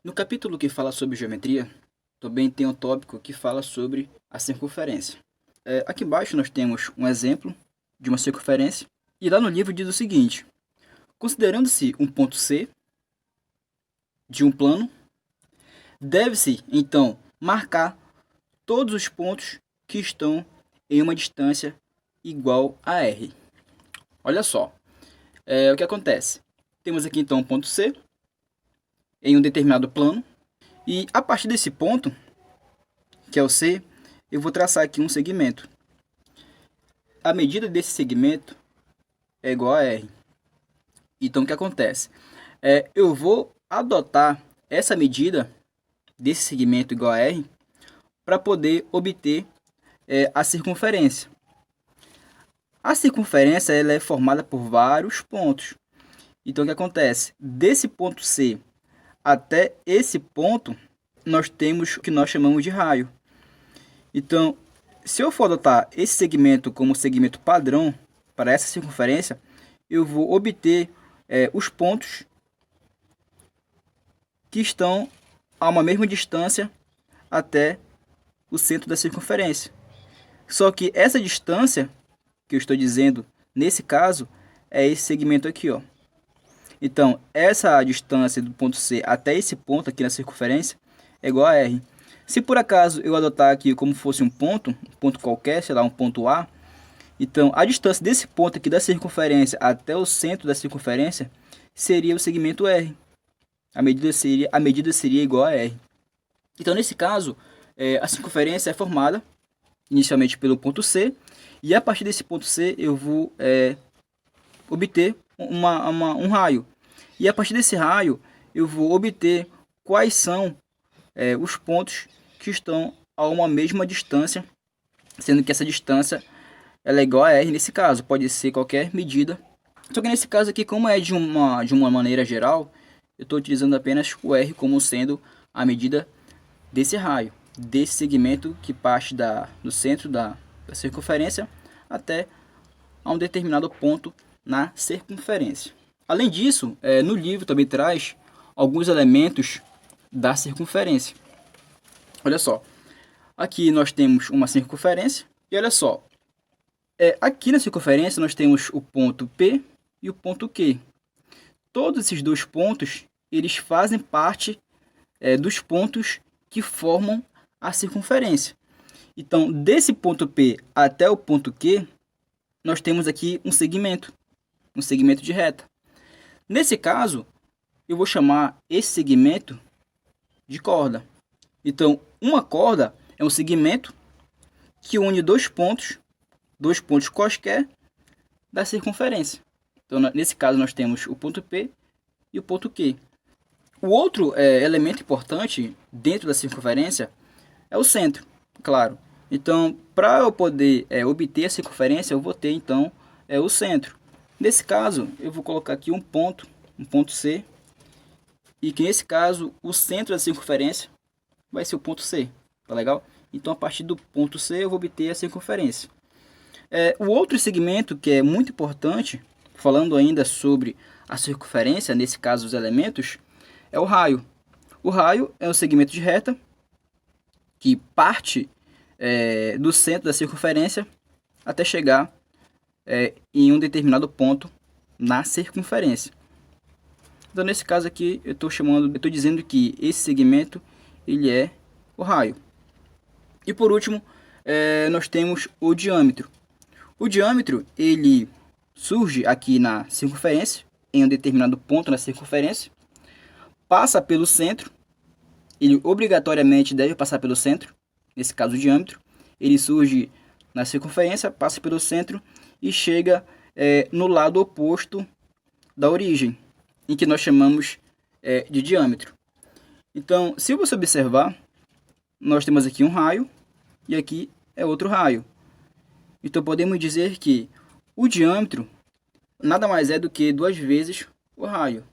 No capítulo que fala sobre geometria, também tem um tópico que fala sobre a circunferência. Aqui embaixo nós temos um exemplo de uma circunferência, e lá no livro diz o seguinte: considerando-se um ponto C de um plano, deve-se então marcar todos os pontos que estão em uma distância igual a R. Olha só, o que acontece? Temos aqui então um ponto C em um determinado plano, e a partir desse ponto, que é o C, eu vou traçar aqui um segmento. A medida desse segmento é igual a R. Então, o que acontece? Eu vou adotar essa medida desse segmento igual a R para poder obter a circunferência. A circunferência ela é formada por vários pontos. Então, o que acontece? Desse ponto C até esse ponto, nós temos o que nós chamamos de raio. Então, se eu for adotar esse segmento como segmento padrão para essa circunferência, eu vou obter os pontos que estão a uma mesma distância até o centro da circunferência. Só que essa distância que eu estou dizendo, nesse caso, é esse segmento aqui, ó. Então, essa distância do ponto C até esse ponto aqui na circunferência é igual a R. Se por acaso eu adotar aqui como fosse um ponto qualquer, sei lá, um ponto A, então a distância desse ponto aqui da circunferência até o centro da circunferência seria o segmento R. A medida seria igual a R. Então, nesse caso, a circunferência é formada inicialmente pelo ponto C, e a partir desse ponto C eu vou obter um raio. E a partir desse raio eu vou obter quais são os pontos que estão a uma mesma distância, sendo que essa distância ela é igual a R nesse caso, pode ser qualquer medida. Só que nesse caso aqui, como é de uma maneira geral, eu estou utilizando apenas o R como sendo a medida desse raio, desse segmento que parte do centro da circunferência até a um determinado ponto na circunferência. Além disso, no livro também traz alguns elementos da circunferência. Olha só, aqui nós temos uma circunferência, e olha só, aqui na circunferência nós temos o ponto P e o ponto Q. Todos esses dois pontos, eles fazem parte dos pontos que formam a circunferência. Então, desse ponto P até o ponto Q, nós temos aqui um segmento de reta. Nesse caso, eu vou chamar esse segmento de corda. Então, uma corda é um segmento que une dois pontos quaisquer da circunferência. Então, nesse caso, nós temos o ponto P e o ponto Q. O outro elemento importante dentro da circunferência é o centro, claro. Então, para eu poder obter a circunferência, eu vou ter então o centro. Nesse caso, eu vou colocar aqui um ponto C, e que nesse caso o centro da circunferência vai ser o ponto C, tá legal? Então, a partir do ponto C eu vou obter a circunferência. O outro segmento que é muito importante, falando ainda sobre a circunferência, nesse caso os elementos, é o raio. O raio é um segmento de reta que parte do centro da circunferência até chegar em um determinado ponto na circunferência. Então, nesse caso aqui, eu estou dizendo que esse segmento ele é o raio. E por último, nós temos o diâmetro. O diâmetro ele surge aqui na circunferência, em um determinado ponto na circunferência, passa pelo centro, ele obrigatoriamente deve passar pelo centro, nesse caso o diâmetro, ele surge na circunferência, passa pelo centro e chega no lado oposto da origem, em que nós chamamos de diâmetro. Então, se você observar, nós temos aqui um raio e aqui é outro raio. Então, podemos dizer que o diâmetro nada mais é do que 2 vezes o raio.